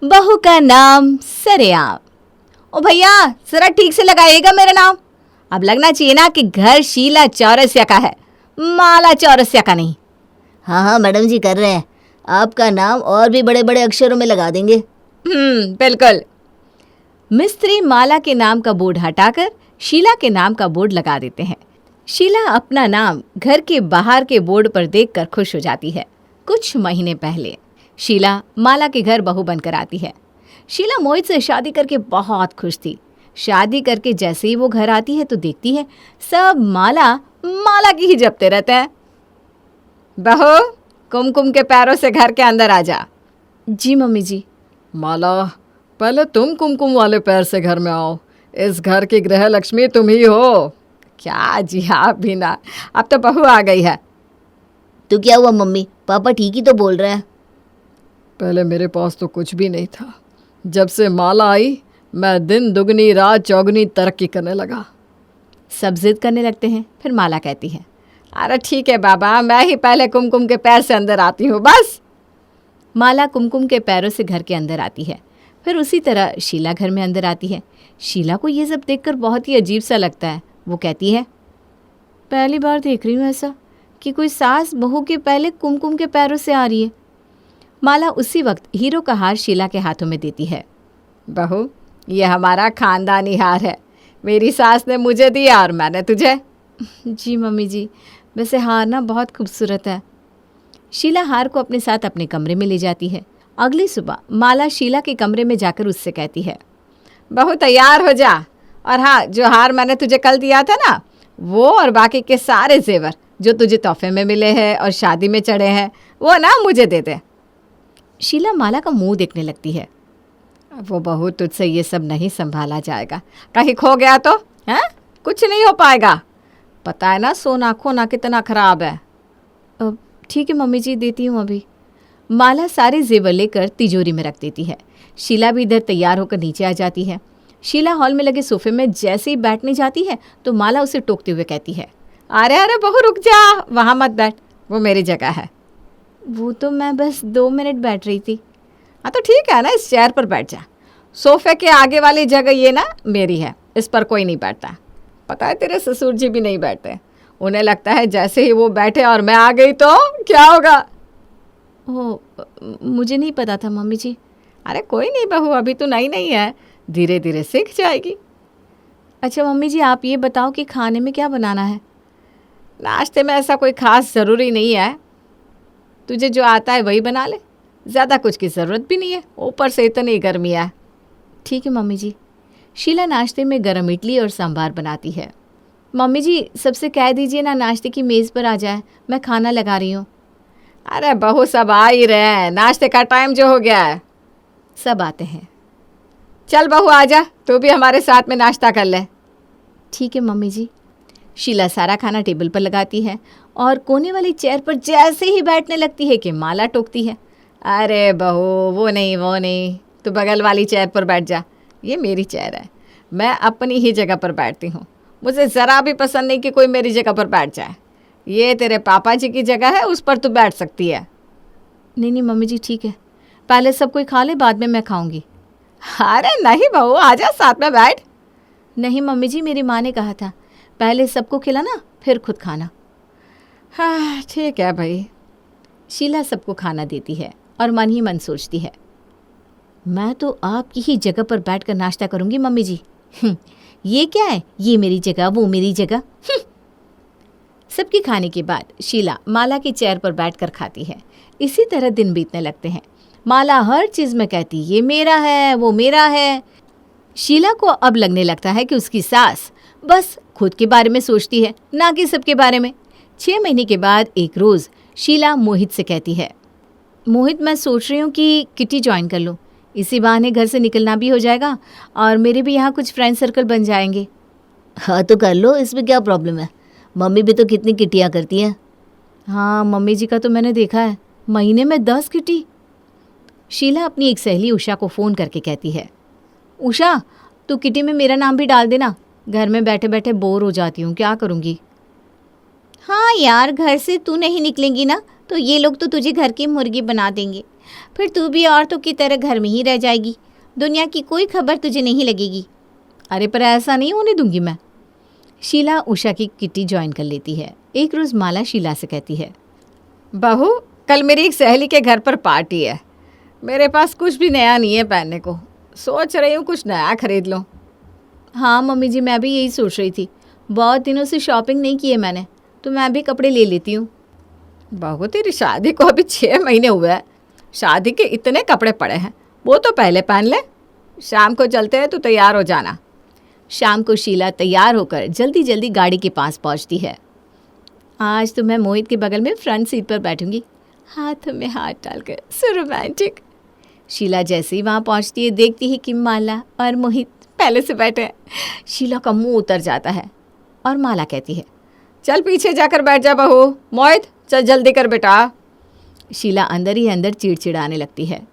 बहू का नाम सरेआम। ओ भैया जरा ठीक से लगाइएगा मेरा नाम। अब लगना चाहिए ना कि घर शीला चौरसिया का है, माला चौरसिया का नहीं। हाँ हाँ मैडम जी कर रहे हैं, आपका नाम और भी बड़े बड़े अक्षरों में लगा देंगे। बिल्कुल। मिस्त्री माला के नाम का बोर्ड हटाकर शीला के नाम का बोर्ड लगा देते हैं। शीला अपना नाम घर के बाहर के बोर्ड पर देखकर खुश हो जाती है। कुछ महीने पहले शीला माला के घर बहू बनकर आती है। शीला मोहित से शादी करके बहुत खुश थी। शादी करके जैसे ही वो घर आती है तो देखती है सब माला माला की ही जपते रहते हैं। बहू कुमकुम के पैरों से घर के अंदर आ जा। जी मम्मी जी। माला पहले तुम कुमकुम वाले पैर से घर में आओ, इस घर की गृह लक्ष्मी तुम ही हो। क्या जी हाँ भी ना, अब तो बहू आ गई है। तो क्या हुआ मम्मी, पापा ठीक ही तो बोल रहे हैं। पहले मेरे पास तो कुछ भी नहीं था, जब से माला आई मैं दिन दुगनी रात चौगनी तरक्की करने लगा। सब जिद करने लगते हैं। फिर माला कहती है, अरे ठीक है बाबा, मैं ही पहले कुमकुम के पैर से अंदर आती हूँ बस। माला कुमकुम के पैरों से घर के अंदर आती है। फिर उसी तरह शीला घर में अंदर आती है। शीला को ये सब देखकर बहुत ही अजीब सा लगता है। वो कहती है, पहली बार देख रही हूँ ऐसा कि कोई सास बहू के पहले कुमकुम के पैरों से आ रही है। माला उसी वक्त हीरो का हार शीला के हाथों में देती है। बहू ये हमारा खानदानी हार है, मेरी सास ने मुझे दिया और मैंने तुझे। जी मम्मी जी, वैसे हार ना बहुत खूबसूरत है। शीला हार को अपने साथ अपने कमरे में ले जाती है। अगली सुबह माला शीला के कमरे में जाकर उससे कहती है, बहू तैयार हो जा, और हाँ जो हार मैंने तुझे कल दिया था ना, वो और बाकी के सारे जेवर जो तुझे तोहफे में मिले हैं और शादी में चढ़े हैं वो ना मुझे दे दे। शीला माला का मुंह देखने लगती है। वो बहू तुझसे ये सब नहीं संभाला जाएगा, कहीं खो गया तो हैं कुछ नहीं हो पाएगा। पता है ना सोना खोना कितना खराब है। ठीक है मम्मी जी, देती हूँ अभी। माला सारे जेवर लेकर तिजोरी में रख देती है। शीला भी इधर तैयार होकर नीचे आ जाती है। शीला हॉल में लगे सोफे में जैसे ही बैठने जाती है तो माला उसे टोकते हुए कहती है, अरे अरे बहू रुक जा, वहाँ मत बैठ, वो मेरी जगह है। वो तो मैं बस 2 मिनट बैठ रही थी। हाँ तो ठीक है ना, इस चेयर पर बैठ जा। सोफे के आगे वाली जगह ये ना मेरी है, इस पर कोई नहीं बैठता। पता है तेरे ससुर जी भी नहीं बैठते, उन्हें लगता है जैसे ही वो बैठे और मैं आ गई तो क्या होगा। ओह मुझे नहीं पता था मम्मी जी। अरे कोई नहीं बहू, अभी तो नई नहीं है, धीरे धीरे सीख जाएगी। अच्छा मम्मी जी आप ये बताओ कि खाने में क्या बनाना है। नाश्ते में ऐसा कोई ख़ास ज़रूरी नहीं है, तुझे जो आता है वही बना ले, ज़्यादा कुछ की ज़रूरत भी नहीं है, ऊपर से इतनी गर्मी है। ठीक है मम्मी जी। शीला नाश्ते में गरम इडली और सांभर बनाती है। मम्मी जी सबसे कह दीजिए ना नाश्ते की मेज़ पर आ जाए, मैं खाना लगा रही हूँ। अरे बहू सब आ ही रहे हैं, नाश्ते का टाइम जो हो गया है। सब आते हैं। चल बहू आ जा, तू भी हमारे साथ में नाश्ता कर ले। ठीक है मम्मी जी। शीला सारा खाना टेबल पर लगाती है और कोने वाली चेयर पर जैसे ही बैठने लगती है कि माला टोकती है, अरे बहू वो नहीं, तू बगल वाली चेयर पर बैठ जा, ये मेरी चेयर है, मैं अपनी ही जगह पर बैठती हूँ, मुझे ज़रा भी पसंद नहीं कि कोई मेरी जगह पर बैठ जाए। ये तेरे पापा जी की जगह है, उस पर तू बैठ सकती है। नहीं मम्मी जी ठीक है, पहले सब कोई खा ले, बाद में मैं खाऊंगी। अरे नहीं बहू आजा साथ में बैठ। नहीं मम्मी जी, मेरी माँ ने कहा था पहले सबको खिलाना फिर खुद खाना। हाँ ठीक है भाई। शीला सबको खाना देती है और मन ही मन सोचती है, मैं तो आपकी ही जगह पर बैठकर नाश्ता करूंगी मम्मी जी। ये क्या है, ये मेरी जगह वो मेरी जगह। सबके खाने के बाद शीला माला की चेयर पर बैठकर खाती है। इसी तरह दिन बीतने लगते हैं। माला हर चीज़ में कहती ये मेरा है वो मेरा है। शीला को अब लगने लगता है कि उसकी सास बस खुद के बारे में सोचती है, ना कि सबके बारे में। 6 महीने के बाद एक रोज़ शीला मोहित से कहती है, मोहित मैं सोच रही हूँ कि किटी ज्वाइन कर लूँ, इसी बहाने घर से निकलना भी हो जाएगा और मेरे भी यहाँ कुछ फ्रेंड सर्कल बन जाएंगे। हाँ तो कर लो, इसमें क्या प्रॉब्लम है, मम्मी भी तो कितनी किटियाँ करती हैं। हाँ मम्मी जी का तो मैंने देखा है, महीने में 10 किटी। शीला अपनी एक सहेली उषा को फ़ोन करके कहती है, उषा तू किटी में मेरा नाम भी डाल देना, घर में बैठे बैठे बोर हो जाती हूँ, क्या करूँगी। हाँ यार, घर से तू नहीं निकलेंगी ना तो ये लोग तो तुझे घर की मुर्गी बना देंगे, फिर तू भी औरतों की तरह घर में ही रह जाएगी, दुनिया की कोई खबर तुझे नहीं लगेगी। अरे पर ऐसा नहीं होने दूंगी मैं। शीला उषा की किट्टी ज्वाइन कर लेती है। एक रोज़ माला शीला से कहती है, बहू कल मेरी एक सहेली के घर पर पार्टी है, मेरे पास कुछ भी नया नहीं है पहनने को, सोच रही हूँ कुछ नया खरीद लूँ। हाँ मम्मी जी, मैं भी यही सोच रही थी, बहुत दिनों से शॉपिंग नहीं की है मैंने, तो मैं भी कपड़े ले लेती हूँ। बहू तेरी शादी को अभी 6 महीने हुए हैं, शादी के इतने कपड़े पड़े हैं, वो तो पहले पहन ले। शाम को चलते हैं, तू तैयार हो जाना। शाम को शीला तैयार होकर जल्दी जल्दी गाड़ी के पास पहुंचती है। आज तो मैं मोहित के बगल में फ्रंट सीट पर बैठूंगी, हाथ में हाथ डालकर, सो रोमांटिक। शीला जैसे ही वहाँ पहुँचती है, देखती है कि माला और मोहित पहले से बैठे हैं। शीला का मुंह उतर जाता है और माला कहती है, चल पीछे जाकर बैठ जा बहू। मोहित चल जल्दी कर बेटा। शीला अंदर ही अंदर चिड़चिड़ाने लगती है।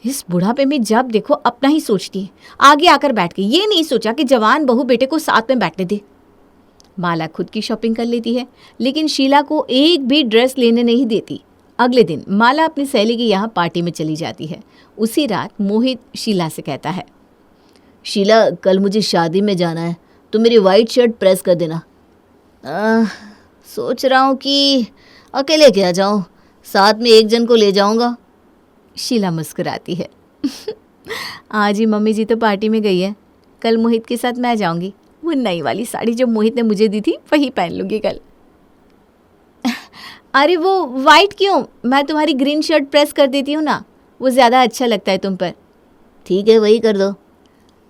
इस बुढ़ापे में जब देखो अपना ही सोचती है, आगे आकर बैठ के ये नहीं सोचा कि जवान बहू बेटे को साथ में बैठने दे। माला खुद की शॉपिंग कर लेती है, लेकिन शीला को एक भी ड्रेस लेने नहीं देती। अगले दिन माला अपनी सहेली की यहाँ पार्टी में चली जाती है। उसी रात मोहित शीला से कहता है, शीला कल मुझे शादी में जाना है, तो मेरी वाइट शर्ट प्रेस कर देना। सोच रहा हूँ कि अकेले क्या जाऊँ, साथ में एक जन को ले जाऊँगा। शीला मुस्कुराती है। आज ही मम्मी जी तो पार्टी में गई है, कल मोहित के साथ मैं जाऊंगी। वो नई वाली साड़ी जो मोहित ने मुझे दी थी वही पहन लूँगी कल। अरे वो वाइट क्यों, मैं तुम्हारी ग्रीन शर्ट प्रेस कर देती हूँ ना, वो ज़्यादा अच्छा लगता है तुम पर। ठीक है, वही कर दो।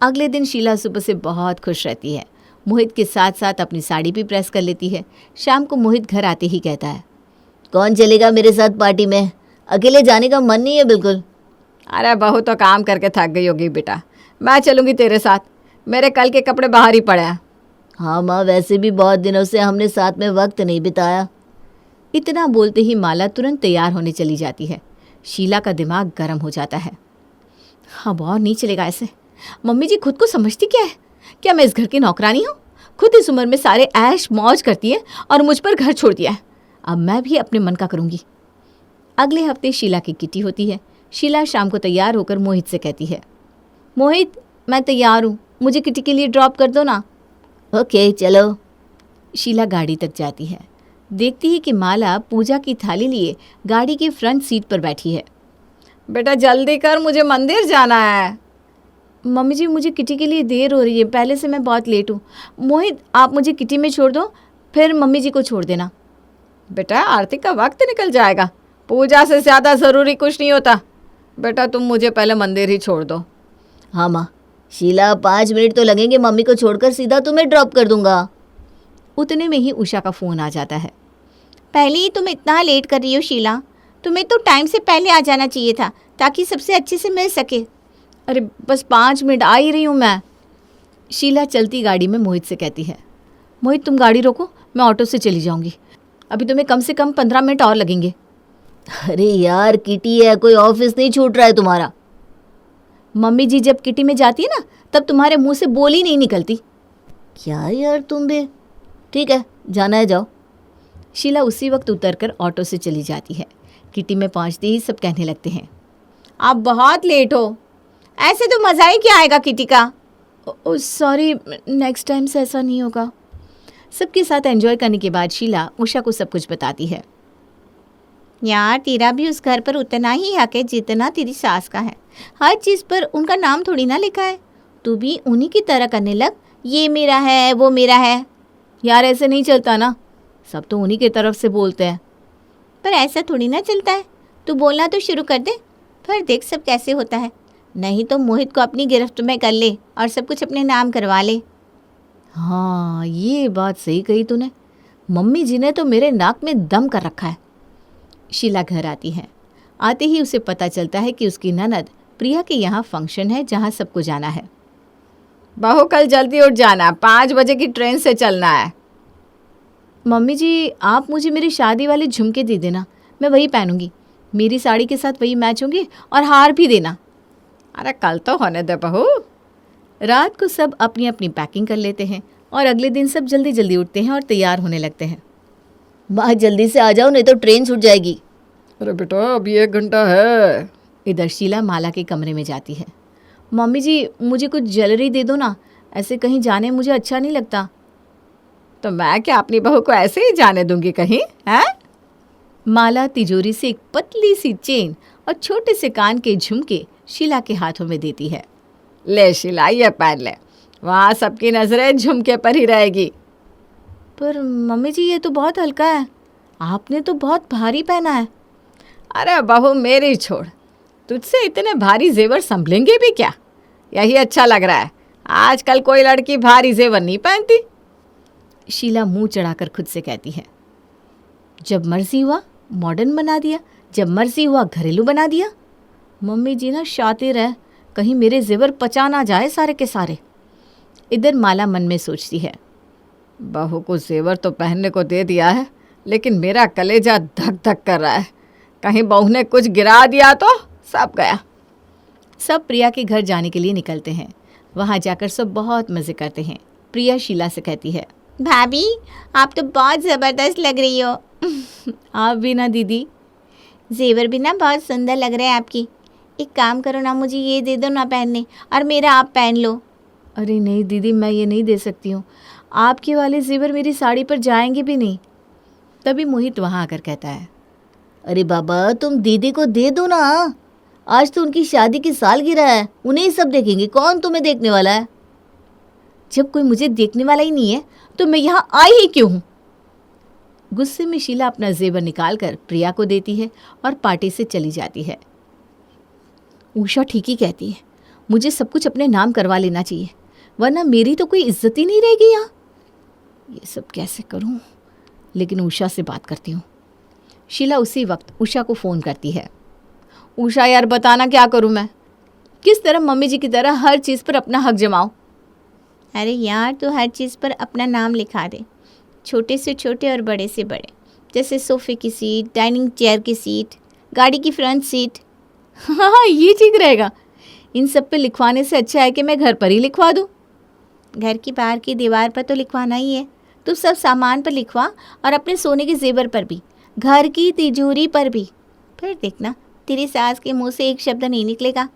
अगले दिन शीला सुबह से बहुत खुश रहती है। मोहित के साथ साथ अपनी साड़ी भी प्रेस कर लेती है। शाम को मोहित घर आते ही कहता है, कौन चलेगा मेरे साथ पार्टी में, अकेले जाने का मन नहीं है बिल्कुल। अरे बहू तो काम करके थक गई होगी बेटा, मैं चलूँगी तेरे साथ, मेरे कल के कपड़े बाहर ही पड़े हैं। हाँ माँ, वैसे भी बहुत दिनों से हमने साथ में वक्त नहीं बिताया। इतना बोलते ही माला तुरंत तैयार होने चली जाती है। शीला का दिमाग गर्म हो जाता है। हाँ और नहीं चलेगा ऐसे, मम्मी जी खुद को समझती क्या है, क्या मैं इस घर की नौकरानी हूँ? खुद इस उम्र में सारे ऐश मौज करती है और मुझ पर घर छोड़ दिया है। अब मैं भी अपने मन का करूँगी। अगले हफ्ते शीला की किटी होती है। शीला शाम को तैयार होकर मोहित से कहती है, मोहित मैं तैयार हूँ, मुझे किटी के लिए ड्रॉप कर दो ना। ओके चलो। शीला गाड़ी तक जाती है, देखती है कि माला पूजा की थाली लिए गाड़ी के फ्रंट सीट पर बैठी है। बेटा जल्दी कर, मुझे मंदिर जाना है। मम्मी जी मुझे किटी के लिए देर हो रही है, पहले से मैं बहुत लेट हूँ। मोहित आप मुझे किटी में छोड़ दो, फिर मम्मी जी को छोड़ देना। बेटा आरती का वक्त निकल जाएगा, पूजा से ज़्यादा ज़रूरी कुछ नहीं होता। बेटा तुम मुझे पहले मंदिर ही छोड़ दो। हाँ माँ। शीला 5 मिनट तो लगेंगे, मम्मी को छोड़कर सीधा तुम्हें ड्रॉप कर दूंगा। उतने में ही उषा का फ़ोन आ जाता है। पहले ही तुम इतना लेट कर रही हो शीला, तुम्हें तो टाइम से पहले आ जाना चाहिए था ताकि सबसे अच्छे से मिल सके। अरे बस 5 मिनट आ ही रही हूँ मैं। शीला चलती गाड़ी में मोहित से कहती है, मोहित तुम गाड़ी रोको, मैं ऑटो से चली जाऊँगी, अभी तुम्हें कम से कम 15 मिनट और लगेंगे। अरे यार किटी है, कोई ऑफिस नहीं छूट रहा है तुम्हारा। मम्मी जी जब किटी में जाती है ना, तब तुम्हारे मुंह से बोली नहीं निकलती। क्या यार तुम भी। ठीक है, जाना है जाओ। शीला उसी वक्त उतरकर ऑटो से चली जाती है। किटी में पहुंचते ही सब कहने लगते हैं, आप बहुत लेट हो, ऐसे तो मज़ा ही क्या आएगा किटी का। सॉरी, नेक्स्ट टाइम से ऐसा नहीं होगा। सबके साथ एंजॉय करने के बाद शीला उषा को सब कुछ बताती है। यार तेरा भी उस घर पर उतना ही हक है जितना तेरी सास का है। हर चीज़ पर उनका नाम थोड़ी ना लिखा है, तू भी उन्हीं की तरह करने लग, ये मेरा है वो मेरा है। यार ऐसे नहीं चलता ना, सब तो उन्हीं की तरफ से बोलते हैं। पर ऐसा थोड़ी ना चलता है, तू बोलना तो शुरू कर दे, फिर देख सब कैसे होता है। नहीं तो मोहित को अपनी गिरफ्त में कर ले और सब कुछ अपने नाम करवा ले। हाँ ये बात सही कही तूने, मम्मी जी ने तो मेरे नाक में दम कर रखा है। शीला घर आती है। आते ही उसे पता चलता है कि उसकी ननद प्रिया के यहाँ फंक्शन है जहाँ सबको जाना है। बहू कल जल्दी उठ जाना, 5 बजे की ट्रेन से चलना है। मम्मी जी आप मुझे मेरी शादी वाले झुमके दे देना, मैं वही पहनूंगी, मेरी साड़ी के साथ वही मैच होंगे, और हार भी देना। अरे कल तो होने दे बहू। रात को सब अपनी अपनी पैकिंग कर लेते हैं और अगले दिन सब जल्दी जल्दी उठते हैं और तैयार होने लगते हैं। माँ जल्दी से आ जाओ, नहीं तो ट्रेन छूट जाएगी। अरे बेटा अभी 1 घंटा है। इधर शीला माला के कमरे में जाती है। मम्मी जी मुझे कुछ ज्वेलरी दे दो ना, ऐसे कहीं जाने मुझे अच्छा नहीं लगता। तो मैं क्या अपनी बहू को ऐसे ही जाने दूंगी कहीं, हैं? माला तिजोरी से एक पतली सी चेन और छोटे से कान के झुमके शीला के हाथों में देती है। ले शीला ये पहन ले, वहाँ सबकी नजरें झुमके पर ही रहेगी। पर मम्मी जी ये तो बहुत हल्का है, आपने तो बहुत भारी पहना है। अरे बहू मेरी छोड़, तुझसे इतने भारी जेवर संभलेंगे भी क्या? यही अच्छा लग रहा है, आजकल कोई लड़की भारी जेवर नहीं पहनती। शीला मुंह चढ़ाकर खुद से कहती है, जब मर्जी हुआ मॉडर्न बना दिया, जब मर्जी हुआ घरेलू बना दिया। मम्मी जी ना शातिर है, कहीं मेरे जेवर पचा ना जाए सारे के सारे। इधर माला मन में सोचती है, बहू को जेवर तो पहनने को दे दिया है, लेकिन मेरा कलेजा धक धक कर रहा है, कहीं बहू ने कुछ गिरा दिया तो सब गया। सब प्रिया के घर जाने के लिए निकलते हैं। वहाँ जाकर सब बहुत मज़े करते हैं। प्रिया शीला से कहती है, भाभी आप तो बहुत ज़बरदस्त लग रही हो। आप भी ना दीदी। जेवर भी ना बहुत सुंदर लग रहे हैं आपकी। एक काम करो ना, मुझे ये दे दो ना पहनने, और मेरा आप पहन लो। अरे नहीं दीदी, मैं ये नहीं दे सकती हूँ, आपके वाले जेवर मेरी साड़ी पर जाएंगे भी नहीं। तभी मोहित वहाँ आकर कहता है, अरे बाबा तुम दीदी को दे दो ना, आज तो उनकी शादी की सालगिरह है, उन्हें ही सब देखेंगे, कौन तुम्हें देखने वाला है? जब कोई मुझे देखने वाला ही नहीं है तो मैं यहाँ आई ही क्यों हूँ? गुस्से में शीला अपना जेवर निकालकर प्रिया को देती है और पार्टी से चली जाती है। उषा ठीक ही कहती है, मुझे सब कुछ अपने नाम करवा लेना चाहिए, वरना मेरी तो कोई इज्जत ही नहीं रहेगी यहाँ। ये सब कैसे करूँ? लेकिन उषा से बात करती हूँ। शीला उसी वक्त उषा को फ़ोन करती है। उषा यार बताना क्या करूँ मैं, किस तरह मम्मी जी की तरह हर चीज़ पर अपना हक जमाऊँ? अरे यार तू हर चीज़ पर अपना नाम लिखा दे, छोटे से छोटे और बड़े से बड़े, जैसे सोफ़े की सीट, डाइनिंग चेयर की सीट, गाड़ी की फ्रंट सीट। हाँ ये ठीक रहेगा। इन सब पे लिखवाने से अच्छा है कि मैं घर पर ही लिखवा दूँ। घर की बाहर की दीवार पर तो लिखवाना ही है, तू सब सामान पर लिखवा, और अपने सोने के जेवर पर भी, घर की तिजोरी पर भी। फिर देखना तेरी सास के मुंह से एक शब्द नहीं निकलेगा।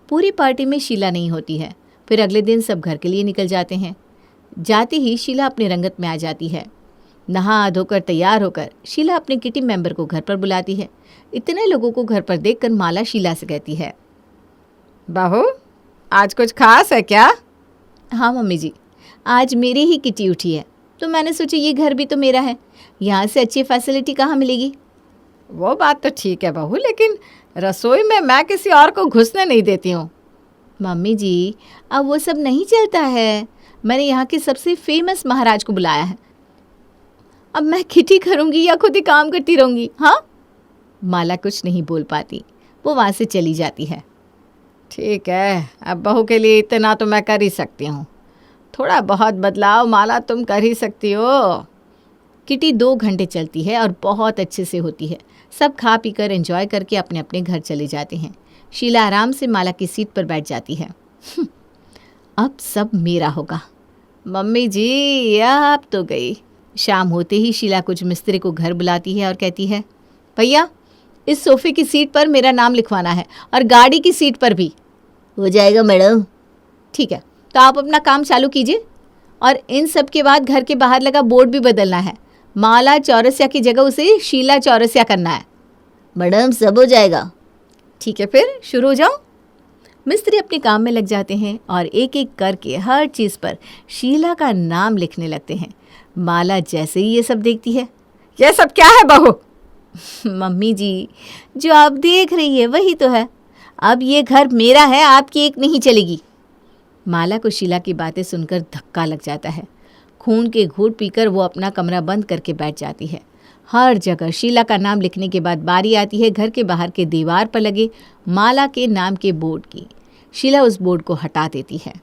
पूरी पार्टी में शीला नहीं होती है। फिर अगले दिन सब घर के लिए निकल जाते हैं। जाते ही शीला अपने रंगत में आ जाती है। नहा धोकर तैयार होकर शीला अपने किटी मेंबर को घर पर बुलाती है। इतने लोगों को घर पर देखकर माला शीला से कहती है, बहू आज कुछ खास है क्या? हाँ मम्मी जी, आज मेरी ही किटी उठी है, तो मैंने सोचा ये घर भी तो मेरा है, यहाँ से अच्छी फैसिलिटी कहाँ मिलेगी? वो बात तो ठीक है बहू, लेकिन रसोई में मैं किसी और को घुसने नहीं देती हूँ। मम्मी जी अब वो सब नहीं चलता है, मैंने यहाँ के सबसे फेमस महाराज को बुलाया है। अब मैं किटी करूँगी या खुद ही काम करती रहूँगी? हाँ। माला कुछ नहीं बोल पाती, वो वहाँ से चली जाती है। ठीक है, अब बहू के लिए इतना तो मैं कर ही सकती हूँ, थोड़ा बहुत बदलाव माला तुम कर ही सकती हो। किटी 2 घंटे चलती है और बहुत अच्छे से होती है। सब खा पी कर एंजॉय करके अपने अपने घर चले जाते हैं। शीला आराम से माला की सीट पर बैठ जाती है। अब सब मेरा होगा। मम्मी जी अब तो गई। शाम होते ही शीला कुछ मिस्त्री को घर बुलाती है और कहती है, भैया इस सोफ़े की सीट पर मेरा नाम लिखवाना है और गाड़ी की सीट पर भी। हो जाएगा मैडम। ठीक है, तो आप अपना काम चालू कीजिए, और इन सब के बाद घर के बाहर लगा बोर्ड भी बदलना है। माला चौरसिया की जगह उसे शीला चौरसिया करना है। मैडम सब हो जाएगा। ठीक है, फिर शुरू हो जाओ। मिस्त्री अपने काम में लग जाते हैं और एक एक करके हर चीज़ पर शीला का नाम लिखने लगते हैं। माला जैसे ही ये सब देखती है, ये सब क्या है बहू? मम्मी जी जो आप देख रही है वही तो है, अब ये घर मेरा है, आपकी एक नहीं चलेगी। माला को शीला की बातें सुनकर धक्का लग जाता है। खून के घूंट पीकर वो अपना कमरा बंद करके बैठ जाती है। हर जगह शीला का नाम लिखने के बाद बारी आती है घर के बाहर के दीवार पर लगे माला के नाम के बोर्ड की। शीला उस बोर्ड को हटा देती है।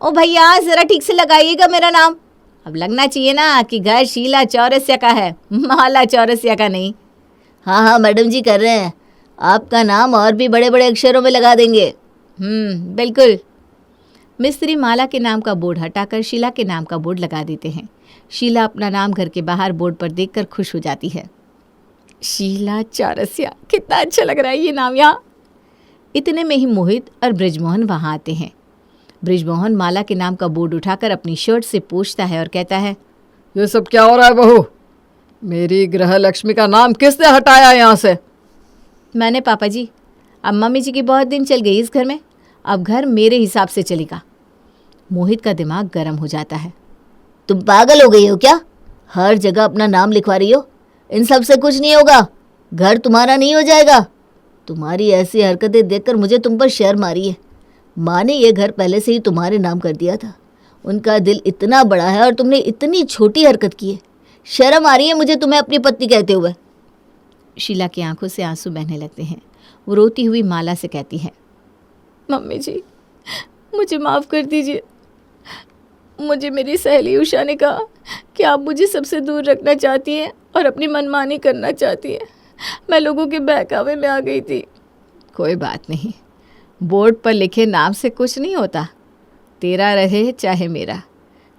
ओ भैया ज़रा ठीक से लगाइएगा मेरा नाम, अब लगना चाहिए ना कि घर शीला चौरसिया का है, माला चौरसिया का नहीं। हाँ हाँ मैडम जी कर रहे हैं, आपका नाम और भी बड़े बड़े अक्षरों में लगा देंगे। बिल्कुल। मिस्त्री माला के नाम का बोर्ड हटाकर शीला के नाम का बोर्ड लगा देते हैं। शीला अपना नाम घर के बाहर बोर्ड पर देखकर खुश हो जाती है। शीला चौरसिया, कितना अच्छा लग रहा है ये नाम यहाँ। इतने में ही मोहित और ब्रिजमोहन वहाँ आते हैं। ब्रिजमोहन माला के नाम का बोर्ड उठाकर अपनी शर्ट से पोंछता है और कहता है, ये सब क्या हो रहा है बहू? मेरी गृह लक्ष्मी का नाम किसने हटाया यहाँ से? मैंने पापा जी। अब मम्मी जी की बहुत दिन चल गई इस घर में, अब घर मेरे हिसाब से चलेगा। मोहित का दिमाग गर्म हो जाता है। तुम पागल हो गई हो क्या? हर जगह अपना नाम लिखवा रही हो। इन सब से कुछ नहीं होगा, घर तुम्हारा नहीं हो जाएगा। तुम्हारी ऐसी हरकतें देखकर मुझे तुम पर शर्म आ रही है। माँ ने यह घर पहले से ही तुम्हारे नाम कर दिया था। उनका दिल इतना बड़ा है और तुमने इतनी छोटी हरकत की है। शर्म आ रही है मुझे तुम्हें अपनी पत्नी कहते हुए। शीला की आंखों से आंसू बहने लगते हैं। वो रोती हुई माला से कहती है, मम्मी जी मुझे माफ़ कर दीजिए। मुझे मेरी सहेली उषा ने कहा कि आप मुझे सबसे दूर रखना चाहती हैं और अपनी मनमानी करना चाहती हैं। मैं लोगों के बहकावे में आ गई थी। कोई बात नहीं, बोर्ड पर लिखे नाम से कुछ नहीं होता। तेरा रहे चाहे मेरा,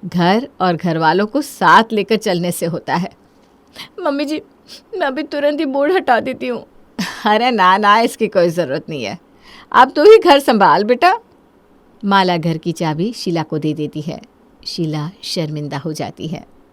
घर और घर वालों को साथ लेकर चलने से होता है। मम्मी जी मैं अभी तुरंत ही बोर्ड हटा देती हूँ। अरे ना ना, इसकी कोई ज़रूरत नहीं है। अब तू ही घर संभाल बेटा। माला घर की चाबी शीला को दे देती है। शीला शर्मिंदा हो जाती है।